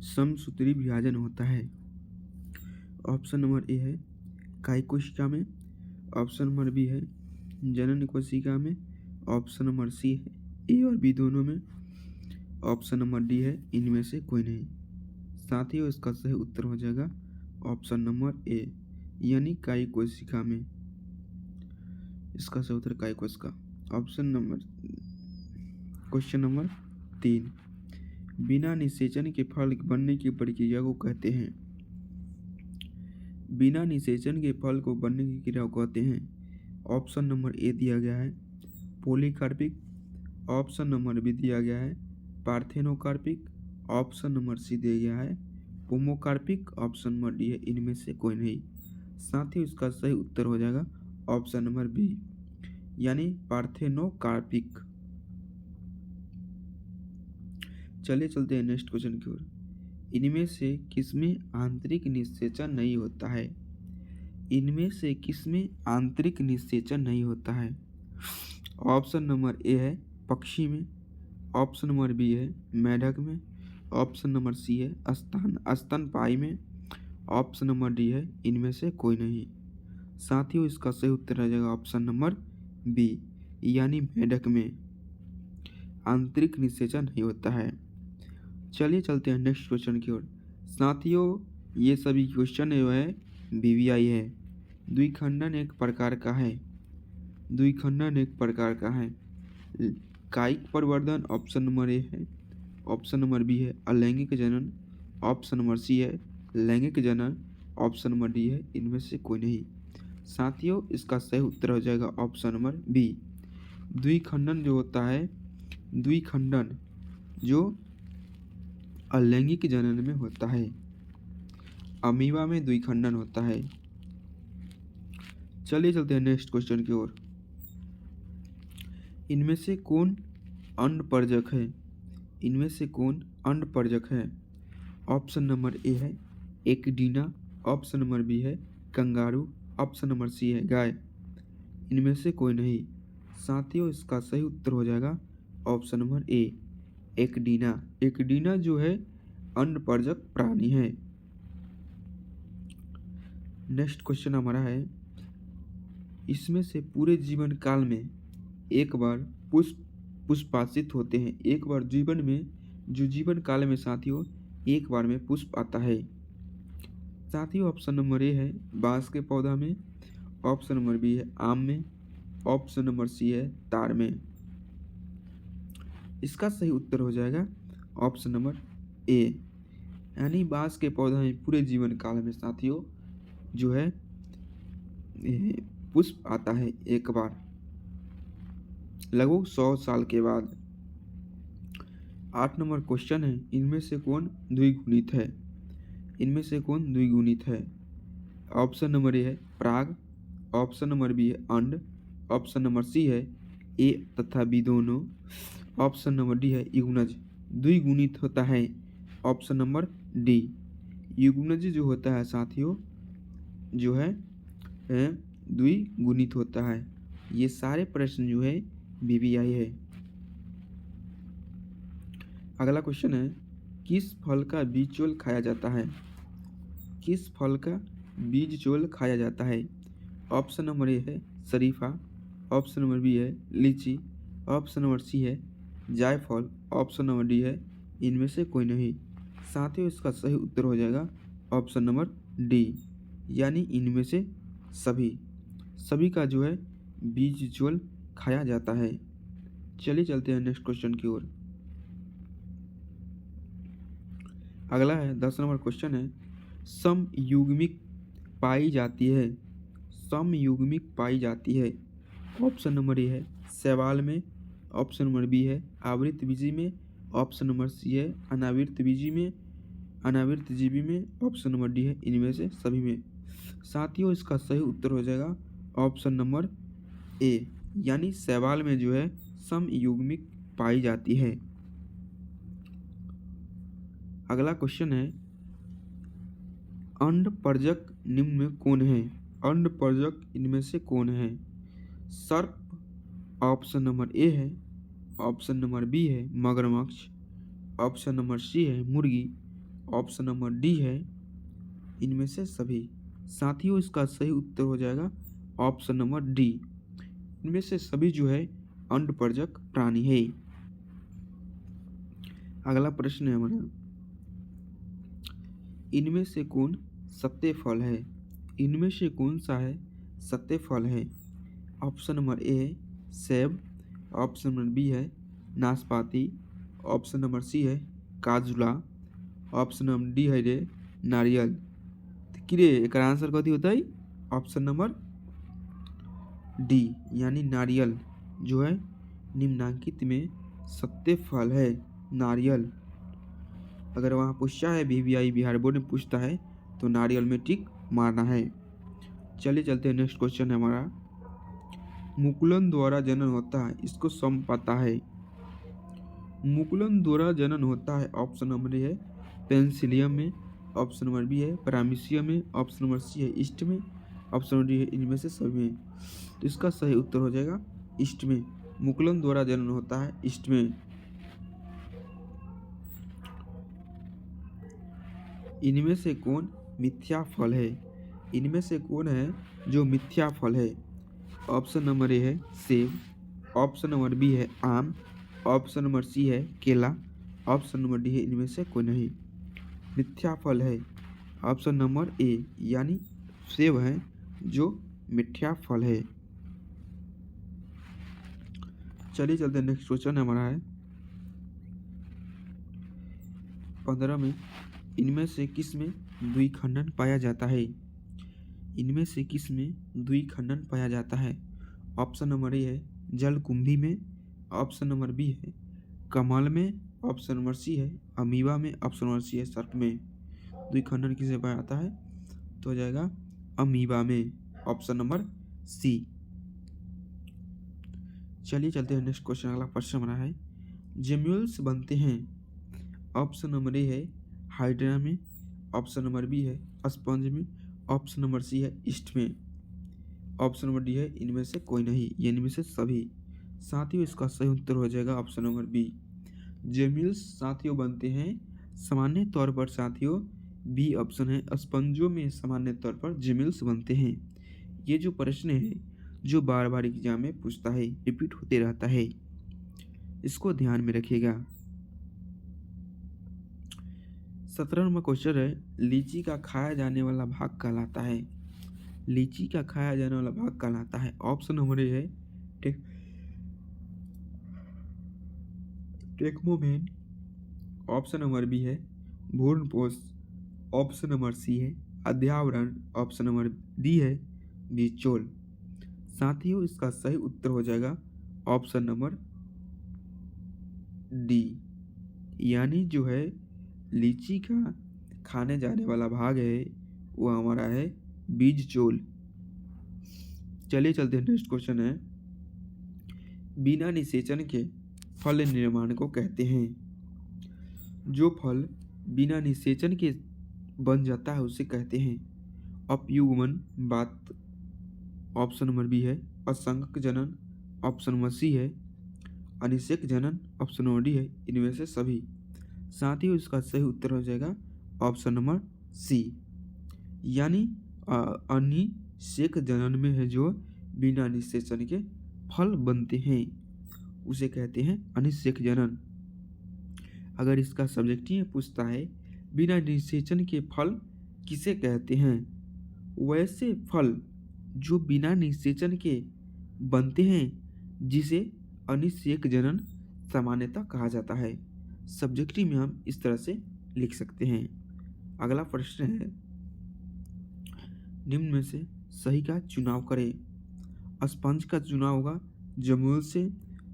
समसूत्री विभाजन होता है? ऑप्शन नंबर ए है कायिक कोशिका में, ऑप्शन नंबर बी है जनन कोशिका में, ऑप्शन नंबर सी है ए और बी दोनों में, ऑप्शन नंबर डी है इनमें से कोई नहीं। साथियों, इसका सही उत्तर हो जाएगा ऑप्शन नंबर ए, यानी कायिक कोशिका में। इसका सही उत्तर कायिक कोशिका। क्वेश्चन नंबर 3, बिना निषेचन के फल बनने की प्रक्रिया को कहते हैं? बिना निषेचन के फल को बनने की क्रिया को कहते हैं? ऑप्शन नंबर ए दिया गया है पॉलीकार्पिक, ऑप्शन नंबर बी दिया गया है पार्थेनोकार्पिक, ऑप्शन नंबर सी दिया गया है होमोकार्पिक, ऑप्शन नंबर डी है इनमें से कोई नहीं। साथियों, इसका सही उत्तर हो जाएगा ऑप्शन नंबर बी, यानी पार्थेनोकार्पिक। चलिए चलते हैं नेक्स्ट क्वेश्चन की ओर। इनमें से किसमें आंतरिक निषेचन नहीं होता है? इनमें से किसमें आंतरिक निषेचन नहीं होता है? ऑप्शन नंबर ए है पक्षी में, ऑप्शन नंबर बी है मेढक में, ऑप्शन नंबर सी है स्तनपायी में, ऑप्शन नंबर डी है इनमें से कोई नहीं। साथियों, इसका सही उत्तर आ जाएगा ऑप्शन नंबर बी, यानी मेढक में आंतरिक निषेचन नहीं होता है। चलिए चलते हैं नेक्स्ट क्वेश्चन की ओर। साथियों, ये सभी क्वेश्चन जो है बीवीआई है। द्विखंडन एक प्रकार का है। द्विखंडन एक प्रकार का है। कायिक प्रवर्धन ऑप्शन नंबर ए है, ऑप्शन नंबर बी है अलैंगिक जनन, ऑप्शन नंबर सी है लैंगिक जनन, ऑप्शन नंबर डी है इनमें से कोई नहीं। साथियों, इसका सही उत्तर हो जाएगा ऑप्शन नंबर बी। द्विखंडन जो होता है, द्विखंडन जो अलैंगिक जनन में होता है, अमीबा में द्विखंडन होता है। चलिए चलते हैं नेक्स्ट क्वेश्चन की ओर। इनमें से कौन अंडपरजक है? इनमें से कौन अंडपरजक है? ऑप्शन नंबर ए है एक्डीना, ऑप्शन नंबर बी है कंगारू, ऑप्शन नंबर सी है गाय, इनमें से कोई नहीं। साथियों, इसका सही उत्तर हो जाएगा ऑप्शन नंबर ए एक्डीना। एक्डीना जो है अंडपरजक प्राणी है। नेक्स्ट क्वेश्चन हमारा है, इसमें से पूरे जीवन काल में एक बार पुष्पासित होते हैं। एक बार जीवन में, जो जीवन काल में साथियों एक बार में पुष्प आता है। साथियों, ऑप्शन नंबर ए है बांस के पौधा में, ऑप्शन नंबर बी है आम में, ऑप्शन नंबर सी है तार में। इसका सही उत्तर हो जाएगा ऑप्शन नंबर ए, यानी बांस के पौधा में पूरे जीवन काल में साथियों जो है पुष्प आता है एक बार, लगभग 100 साल के बाद। 8 नंबर क्वेश्चन है, इनमें से कौन द्विगुणित है? इनमें से कौन द्विगुणित है? ऑप्शन नंबर ए है प्राग, ऑप्शन नंबर बी है अंड, ऑप्शन नंबर सी है ए तथा बी दोनों, ऑप्शन नंबर डी है युग्मज। द्विगुणित होता है ऑप्शन नंबर डी। युग्मज जो होता है साथियों जो है द्विगुणित होता है। ये सारे प्रश्न जो है बीबीआई है। अगला क्वेश्चन है, किस फल का बीज चोल खाया जाता है? किस फल का बीज चोल खाया जाता है? ऑप्शन नंबर ए है शरीफा, ऑप्शन नंबर बी है लीची, ऑप्शन नंबर सी है जायफल, ऑप्शन नंबर डी है इनमें से कोई नहीं। साथियों, इसका सही उत्तर हो जाएगा ऑप्शन नंबर डी, यानी इनमें से सभी का जो है बीज चोल खाया जाता है। चलिए चलते हैं नेक्स्ट क्वेश्चन की ओर। अगला है 10 नंबर क्वेश्चन है, समयुग्मिक पाई जाती है। समयुग्मिक पाई जाती है। ऑप्शन नंबर ए है शैवाल में, ऑप्शन नंबर बी है आवृत बीजी में, ऑप्शन नंबर सी है अनावृत जीवी में, ऑप्शन नंबर डी है इनमें से सभी में। साथियों, इसका सही उत्तर हो जाएगा ऑप्शन नंबर ए, यानी शैवाल में जो है समयुग्मिक पाई जाती है। अगला क्वेश्चन है, अंडपरजक निम्न में कौन है? अंडपरजक इनमें से कौन है? सर्प, ऑप्शन नंबर ए है, ऑप्शन नंबर बी है मगरमच्छ, ऑप्शन नंबर सी है मुर्गी, ऑप्शन नंबर डी है इनमें से सभी। साथियों इसका सही उत्तर हो जाएगा ऑप्शन नंबर डी, इनमें से सभी जो है अंडपरजक प्राणी है। अगला प्रश्न है हमारा, इनमें से कौन सत्य फल है? इनमें से कौन सा है सत्य फल है? ऑप्शन नंबर ए है सेब, ऑप्शन नंबर बी है नाशपाती, ऑप्शन नंबर सी है काजुला, ऑप्शन नंबर डी है रे नारियल। किरे एक आंसर कथी होता है? ऑप्शन नंबर डी यानी नारियल जो है निम्नलिखित में सत्य फल है नारियल। अगर वहाँ पूछता है बीबीआई बिहार बोर्ड में पूछता है तो नारियल में टिक मारना है। चलिए चलते हैं, नेक्स्ट क्वेश्चन है हमारा, मुकुलन द्वारा जनन होता है, इसको सम पता है। मुकुलन द्वारा जनन होता है, ऑप्शन नंबर ए है पेंसिलियम में, ऑप्शन नंबर बी है पैरामीशियम में, ऑप्शन नंबर सी है ईस्ट में, ऑप्शन नंबर डी है इनमें से सभी में। तो इसका सही उत्तर हो जाएगा ईस्ट में। मुकुलन द्वारा जनन होता है ईस्ट में। इनमें से कौन मिथ्या फल है? इनमें से कौन है जो मिथ्या फल है? ऑप्शन नंबर ए है सेब, ऑप्शन नंबर बी है आम, ऑप्शन नंबर सी है केला, ऑप्शन नंबर डी है इनमें से कोई नहीं। मिथ्या फल है ऑप्शन नंबर ए यानी सेब है जो मिथ्या फल है। चलिए चलते हैं, नेक्स्ट क्वेश्चन हमारा है 15 में, इनमें से किस में द्विखंडन पाया जाता है? इनमें से किस में द्विखंडन पाया जाता है? ऑप्शन नंबर ए है जलकुंभी में, ऑप्शन नंबर बी है कमल में, ऑप्शन नंबर सी है अमीबा में, ऑप्शन नंबर सी है सर्प में। द्विखंडन किसे पाया जाता है? तो हो जाएगा अमीबा में, ऑप्शन नंबर सी। चलिए चलते हैं, नेक्स्ट क्वेश्चन अगला प्रश्न हमारा है, जेम्यूल्स बनते हैं, ऑप्शन नंबर ए है हाइड्रा में, ऑप्शन नंबर बी है स्पंज में, ऑप्शन नंबर सी है ईस्ट में, ऑप्शन नंबर डी है इनमें से कोई नहीं, ये इनमें से सभी। साथियों इसका सही उत्तर हो जाएगा ऑप्शन नंबर बी, जेम्यूल्स साथियों बनते हैं सामान्य तौर पर। साथियों बी ऑप्शन है, स्पंजों में सामान्य तौर पर जेम्यूल्स बनते हैं। ये जो प्रश्न है जो बार बार एग्जाम में पूछता है, रिपीट होते रहता है, इसको ध्यान में रखिएगा। 17 नंबर क्वेश्चन है, लीची का खाया जाने वाला भाग कहलाता है। लीची का खाया जाने वाला भाग कहलाता है, ऑप्शन नंबर ए है टेक्मोमेन, ऑप्शन नंबर बी है भ्रूणपोष, ऑप्शन नंबर सी है अध्यावरण, ऑप्शन नंबर डी है बिचौल। साथियों इसका सही उत्तर हो जाएगा ऑप्शन नंबर डी, यानी जो है लीची का खाने जाने वाला भाग है वो हमारा है बीज चोल। चलिए चलते हैं, नेक्स्ट क्वेश्चन है, बिना निषेचन के फल निर्माण को कहते हैं। जो फल बिना निषेचन के बन जाता है उसे कहते हैं अपयुग्मन बात, ऑप्शन नंबर बी है असंगक जनन, ऑप्शन नंबर सी है अनिषेक जनन, ऑप्शन नंबर डी है इनमें से सभी। साथियों इसका सही उत्तर हो जाएगा ऑप्शन नंबर सी, यानी अनिषेक जनन में है जो बिना निषेचन के फल बनते हैं उसे कहते हैं अनिषेक जनन। अगर इसका सब्जेक्टिव पूछता है बिना निषेचन के फल किसे कहते हैं, वैसे फल जो बिना निषेचन के बनते हैं जिसे अनिषेक जनन सामान्यतः कहा जाता है। सब्जेक्टिव में हम इस तरह से लिख सकते हैं। अगला प्रश्न है, निम्न में से सही का चुनाव करें। स्पंज का चुनाव होगा जमूल से,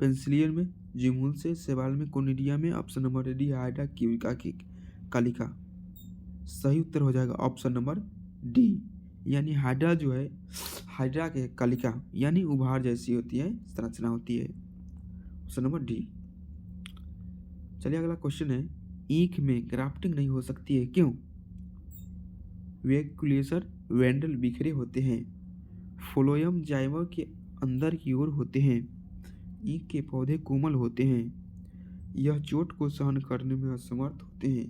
पेंसिलियन में, जिमूल से, सेवाल में, कोनिडिया में, ऑप्शन नंबर डी हाइड्रा क्यूबिका की कालिका। सही उत्तर हो जाएगा ऑप्शन नंबर डी, यानी हाइड्रा जो है हाइड्रा के कालिका यानी उभार जैसी होती है, संरचना होती है, ऑप्शन नंबर डी। चलिए अगला क्वेश्चन है, ईख में ग्राफ्टिंग नहीं हो सकती है क्यों? वेक्युलेसर वेंडल बिखरे होते हैं, फ्लोएम जाइमा के अंदर की ओर होते हैं, ईख के पौधे कोमल होते हैं, यह चोट को सहन करने में असमर्थ होते हैं,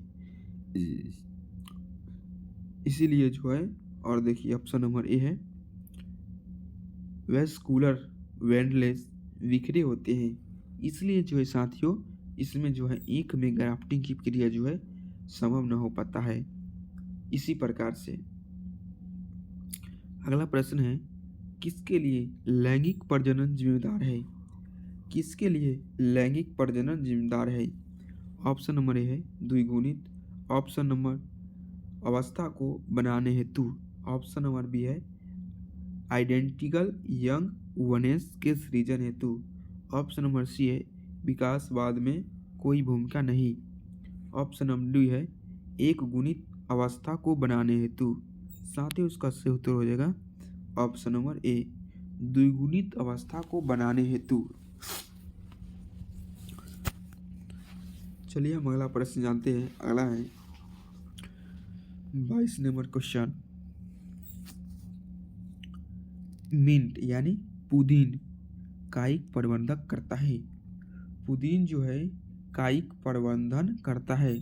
इसीलिए जो है, और देखिए ऑप्शन नंबर ए है, वेस्कुलर वेंडलेस बिखरे होते हैं, इसलिए जो है साथियों, इसमें जो है एक में ग्राफ्टिंग की क्रिया जो है संभव न हो पाता है। इसी प्रकार से अगला प्रश्न है, किसके लिए लैंगिक प्रजनन जिम्मेदार है? किसके लिए लैंगिक प्रजनन जिम्मेदार है? ऑप्शन नंबर ए है द्विगुणित, ऑप्शन नंबर अवस्था को बनाने हेतु, ऑप्शन नंबर बी है आइडेंटिकल यंग वनेस के सृजन हेतु, ऑप्शन नंबर सी है विकासवाद में कोई भूमिका नहीं, ऑप्शन नंबर डी है एक गुणित अवस्था को बनाने हेतु। साथ ही उसका सही उत्तर हो जाएगा ऑप्शन नंबर ए, द्विगुणित अवस्था को बनाने हेतु। चलिए हम अगला प्रश्न जानते हैं। अगला है 22 नंबर क्वेश्चन, मिंट यानी पुदीन कायिक प्रबंधक करता है। पुदीन जो है कायिक प्रबंधन करता है।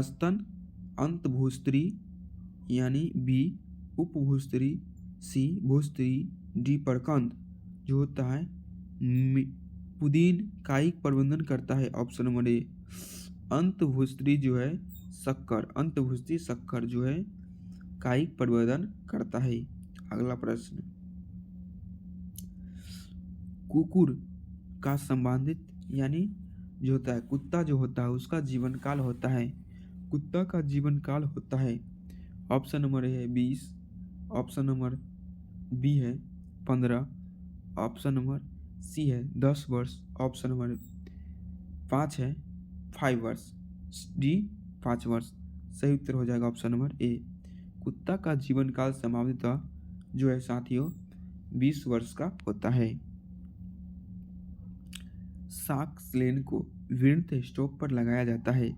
स्तन अंतभूस्त्री यानी बी, उपभूस्त्री सी, भूस्त्री डी, प्रकंद जो होता है पुदीन कायिक प्रबंधन करता है। ऑप्शन नंबर ए, अंतभूस्त्री जो है शक्कर, अंतभूस्त्री शक्कर जो है कायिक प्रबंधन करता है। अगला प्रश्न, कुकुर का संबंधित यानी जो होता है कुत्ता जो होता है उसका जीवन काल होता है, कुत्ता का जीवन काल होता है। ऑप्शन नंबर ए है 20, ऑप्शन नंबर बी है 15, ऑप्शन नंबर सी है 10 वर्ष, ऑप्शन नंबर 5 है 5 वर्ष, डी 5 वर्ष। सही उत्तर हो जाएगा ऑप्शन नंबर ए, कुत्ता का जीवन काल संभावितः जो है साथियों 20 वर्ष का होता है। साक स्लेन को वृंत स्टॉक पर लगाया जाता है।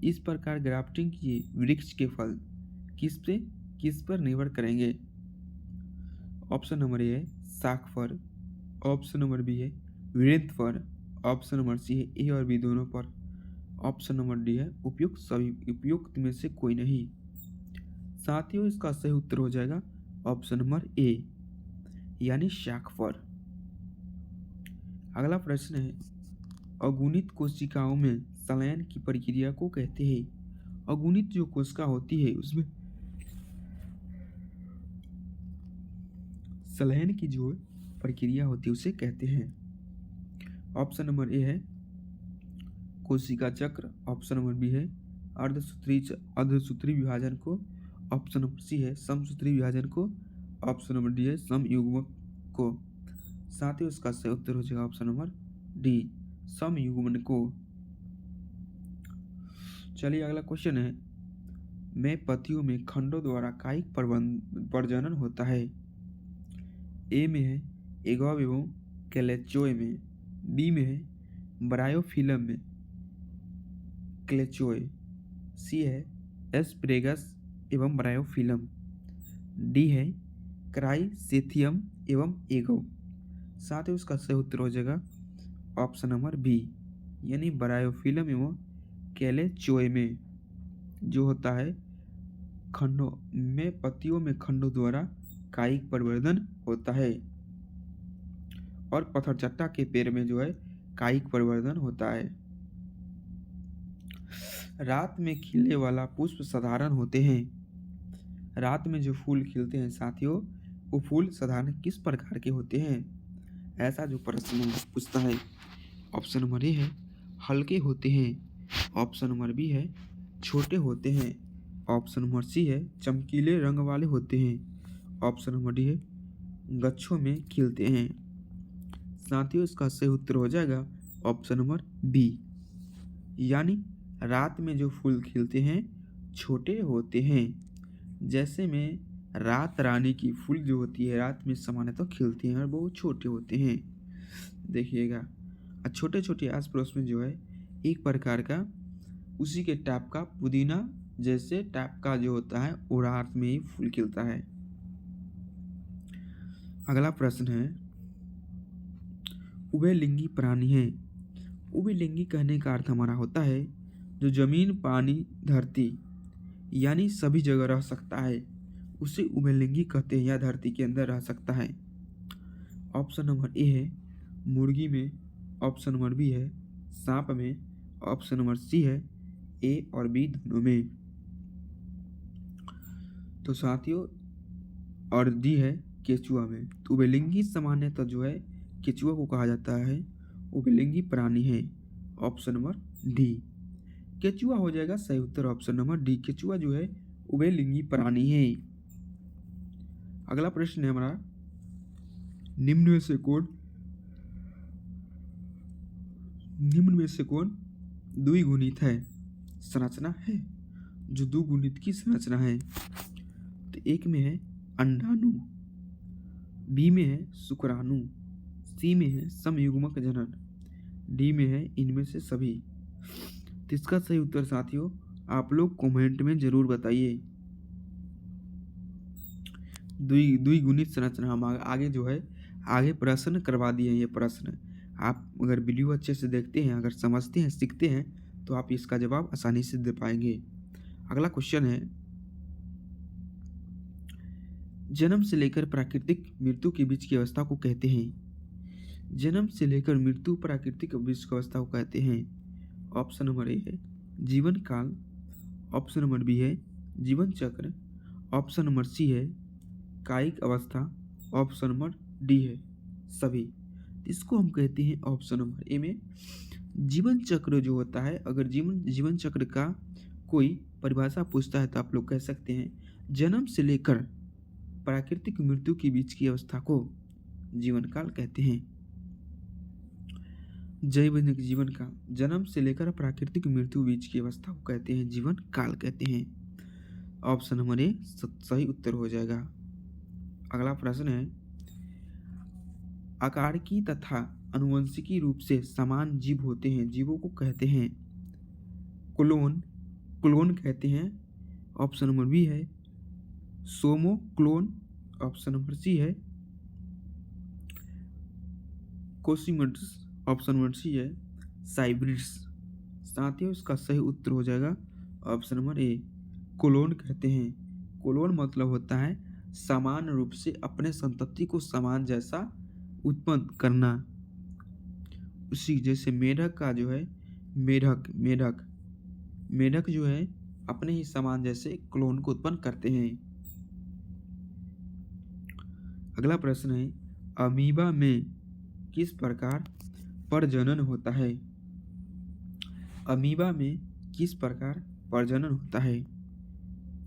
इस प्रकार ग्राफ्टिंग किए वृक्ष के फल किस पर निर्भर करेंगे? ऑप्शन नंबर ए है साख फर, ऑप्शन नंबर बी है वृंत फर, ऑप्शन नंबर सी है ए और बी दोनों पर, ऑप्शन नंबर डी है उपयुक्त में से कोई नहीं। साथियों इसका सही उत्तर हो जाएगा ऑप्शन नंबर ए यानी शाख फर। अगला प्रश्न है, अगुणित कोशिकाओं में संलयन की प्रक्रिया को कहते हैं। अगुणित जो कोशिका होती है उसमें संलयन की जो प्रक्रिया होती है उसे कहते हैं। ऑप्शन नंबर ए है कोशिका चक्र, ऑप्शन नंबर बी है अर्धसूत्री विभाजन को, ऑप्शन नंबर सी है समसूत्री विभाजन को, ऑप्शन नंबर डी है समयुग्मक को। साथ ही उसका सही उत्तर हो जाएगा ऑप्शन नंबर डी समयुग्मन को। चलिए अगला क्वेश्चन है, में पतियों में खंडों द्वारा कायिक प्रजनन होता है। ए में है एगॉब एवं कैलेचोए में, बी में है ब्रायोफिलम में क्लेचोए, सी है एस्प्रेगस एवं ब्रायोफिलम, डी है क्राइसेथियम एवं एगो। साथ ही उसका सही उत्तर हो जाएगा ऑप्शन नंबर बी यानी ब्रायोफिलम एवं कैलेचोए में जो होता है खंडों में पत्तियों में खंडों द्वारा कायिक प्रवर्धन होता है, और पत्थरचट्टा के पेड़ में जो है कायिक प्रवर्धन होता है। रात में खिलने वाला पुष्प साधारण होते हैं। रात में जो फूल खिलते हैं साथियों वो फूल साधारण किस प्रकार के होते हैं? ऐसा जो प्रश्न पूछता है। ऑप्शन नंबर ए है हल्के होते हैं, ऑप्शन नंबर बी है छोटे होते हैं, ऑप्शन नंबर सी है चमकीले रंग वाले होते हैं, ऑप्शन नंबर डी है गच्छों में खिलते हैं। साथियों इसका सही उत्तर हो जाएगा ऑप्शन नंबर बी यानी रात में जो फूल खिलते हैं छोटे होते हैं। जैसे में रात रानी की फूल जो होती है रात में सामान्यतः खिलती हैं और बहुत छोटे होते हैं। देखिएगा छोटे छोटे आस पड़ोस में जो है एक प्रकार का उसी के टाइप का पुदीना जैसे टाइप का जो होता है वो रात में ही फूल खिलता है। अगला प्रश्न है, उभयलिंगी प्राणी है। उभयलिंगी कहने का अर्थ हमारा होता है जो जमीन, पानी, धरती यानी सभी जगह रह सकता है उसे उभयलिंगी कहते हैं या धरती के अंदर रह सकता है। ऑप्शन नंबर ए है मुर्गी में, ऑप्शन नंबर बी है सांप में, ऑप्शन नंबर सी है ए और बी दोनों में। तो साथियों और डी है केचुआ में। तो उभयलिंगी सामान्यतः जो है केचुआ को कहा जाता है उभयलिंगी प्राणी है। ऑप्शन नंबर डी केचुआ हो जाएगा सही उत्तर। ऑप्शन नंबर डी केचुआ जो है उभयलिंगी प्राणी है। अगला प्रश्न है हमारा निम्न में से कौन द्विगुणित है संरचना है जो द्विगुणित की संरचना है। तो एक में है अंडाणु, बी में है शुक्राणु, सी में है समयुग्मक जनन, डी में है इनमें से सभी। तो इसका सही उत्तर साथियों आप लोग कमेंट में जरूर बताइए। द्विगुणित संरचना हम आगे जो है आगे प्रश्न करवा दिए हैं। ये प्रश्न आप अगर वीडियो अच्छे से देखते हैं, अगर समझते हैं, सीखते हैं तो आप इसका जवाब आसानी से दे पाएंगे। अगला क्वेश्चन है जन्म से लेकर प्राकृतिक मृत्यु के बीच की अवस्था को कहते हैं। जन्म से लेकर मृत्यु प्राकृतिक बीच की अवस्था को कहते हैं। ऑप्शन नंबर ए है जीवन काल, ऑप्शन नंबर बी है जीवन चक्र, ऑप्शन नंबर सी है कायिक अवस्था, ऑप्शन नंबर डी है सभी। इसको हम कहते हैं ऑप्शन नंबर ए में जीवन चक्र जो होता है। अगर जीवन चक्र का कोई परिभाषा पूछता है तो आप लोग कह सकते हैं जन्म से लेकर प्राकृतिक मृत्यु के बीच की अवस्था को जीवन काल कहते हैं। जैविक जीवन काल, जन्म से लेकर प्राकृतिक मृत्यु बीच की अवस्था को कहते हैं जीवन काल कहते हैं। ऑप्शन नंबर ए सही उत्तर हो जाएगा। अगला प्रश्न है आकारिकी तथा अनुवंशिकी रूप से समान जीव होते हैं, जीवों को कहते हैं क्लोन कहते हैं। ऑप्शन नंबर बी है सोमो क्लोन, ऑप्शन नंबर सी है कोसिमड्स, ऑप्शन नंबर सी है साइब्रिड्स। साथियों इसका सही उत्तर हो जाएगा ऑप्शन नंबर ए क्लोन कहते हैं। क्लोन मतलब होता है समान रूप से अपने संतति को समान जैसा उत्पन्न करना। उसी जैसे मेढक का जो है मेढक जो है अपने ही समान जैसे क्लोन को उत्पन्न करते हैं। अगला प्रश्न है अमीबा में किस प्रकार प्रजनन होता है। अमीबा में किस प्रकार प्रजनन होता है।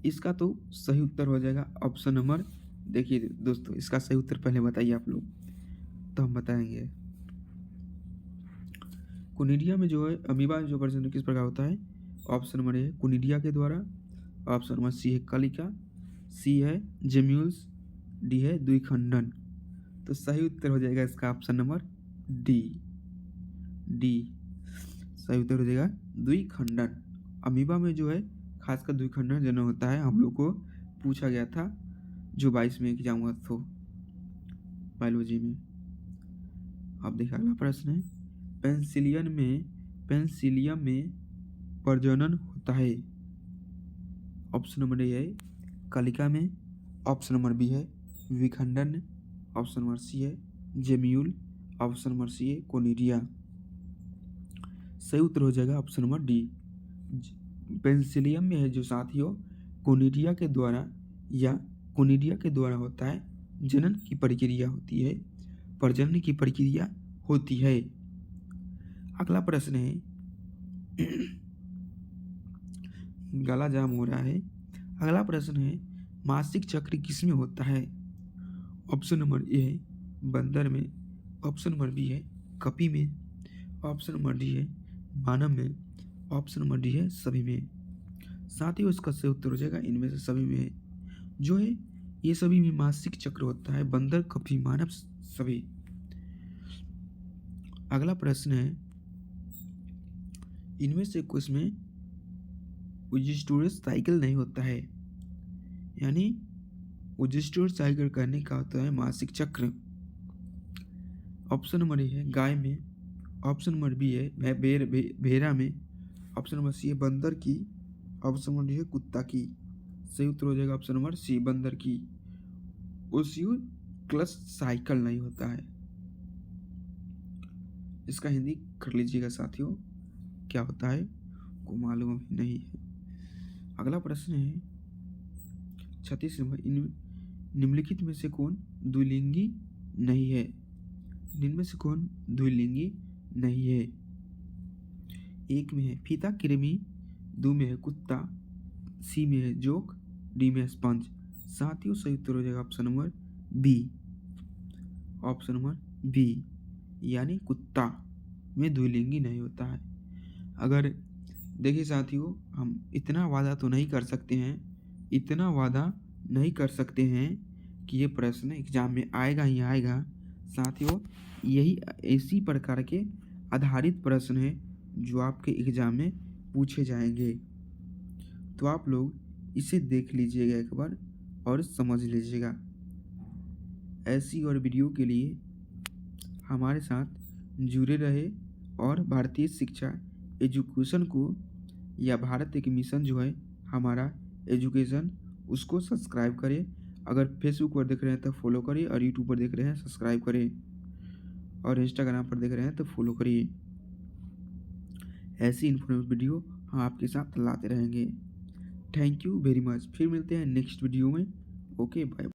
इसका तो सही उत्तर हो जाएगा ऑप्शन नंबर, देखिए दोस्तों इसका सही उत्तर पहले बताइए आप लोग तो हम बताएंगे। कुनिडिया में जो है अमीबा जो प्रजनन किस प्रकार होता है। ऑप्शन नंबर ए कुनिडिया के द्वारा, ऑप्शन नंबर सी है कलिका, सी है जेम्यूल्स, डी है द्विखंडन। तो सही उत्तर हो जाएगा इसका ऑप्शन नंबर डी सही उत्तर हो जाएगा द्विखंडन। अमीबा में जो है खासकर द्विखंडन जनन होता है। हम लोग को पूछा गया था जो 22 में एग्जाम हुआ था बायोलॉजी में। अब देखिए अगला प्रश्न है पेंसिलियम में प्रजनन होता है। ऑप्शन नंबर ए है कलिका में, ऑप्शन नंबर बी है विखंडन, ऑप्शन नंबर सी है जेम्यूल, ऑप्शन नंबर सी है कोनिडिया। सही उत्तर हो जाएगा ऑप्शन नंबर डी। पेंसिलियम में है जो साथियों कोनिडिया के द्वारा होता है जनन की प्रक्रिया होती है, प्रजनन की प्रक्रिया होती है। अगला प्रश्न है गला जाम हो रहा है। अगला प्रश्न है मासिक चक्र किसमें होता है। ऑप्शन नंबर ए है बंदर में, ऑप्शन नंबर बी है कपी में, ऑप्शन नंबर डी है मानव में, ऑप्शन नंबर डी है सभी में। साथ ही इसका सही उत्तर हो जाएगा इनमें से सभी में। जो है ये सभी में मासिक चक्र होता है, बंदर, कपी, मानव सभी। अगला प्रश्न है इनमें से कुछ में ओजिस्टोरस साइकिल नहीं होता है, यानी ओजिस्टोरस साइकिल करने का होता है मासिक चक्र। ऑप्शन नंबर ए है गाय में, ऑप्शन नंबर बी है भेड़ा में, ऑप्शन नंबर सी है बंदर की। ऑप्शन नंबर डी है कुत्ता की। सही उत्तर हो जाएगा ऑप्शन नंबर सी बंदर की। उसयू क्लच साइकिल नहीं होता है। इसका हिंदी कर लीजिएगा साथियों, क्या होता है को मालूम अभी नहीं है। अगला प्रश्न है 36 नंबर, इन निम्नलिखित में से कौन द्विलिंगी नहीं है? इनमें से कौन द्विलिंगी नहीं है? एक में है फीता कृमि, दो में है कुत्ता, सी में है जोक, डी में है स्पंज। साथियों सही उत्तर हो जाएगा option number B. Option number B यानी कुत्ता में द्विलिंगी नहीं होता है। अगर देखिए साथियों, हम इतना वादा तो नहीं कर सकते हैं, इतना वादा नहीं कर सकते हैं कि ये प्रश्न एग्जाम में आएगा ही आएगा। साथियों यही इसी प्रकार के आधारित प्रश्न है जो आपके एग्जाम में पूछे जाएंगे। तो आप लोग इसे देख लीजिएगा एक बार और समझ लीजिएगा। ऐसी और वीडियो के लिए हमारे साथ जुड़े रहे और भारतीय शिक्षा एजुकेशन को या भारत एक मिशन जो है हमारा एजुकेशन, उसको सब्सक्राइब करें। अगर फेसबुक पर देख रहे हैं तो फॉलो करिए, और यूट्यूब पर देख रहे हैं सब्सक्राइब करें, और इंस्टाग्राम पर देख रहे हैं तो फॉलो करिए। ऐसी इन्फॉर्मेटिव वीडियो हम आपके साथ लाते रहेंगे। Thank you very much. फिर मिलते हैं नेक्स्ट वीडियो में। Okay bye.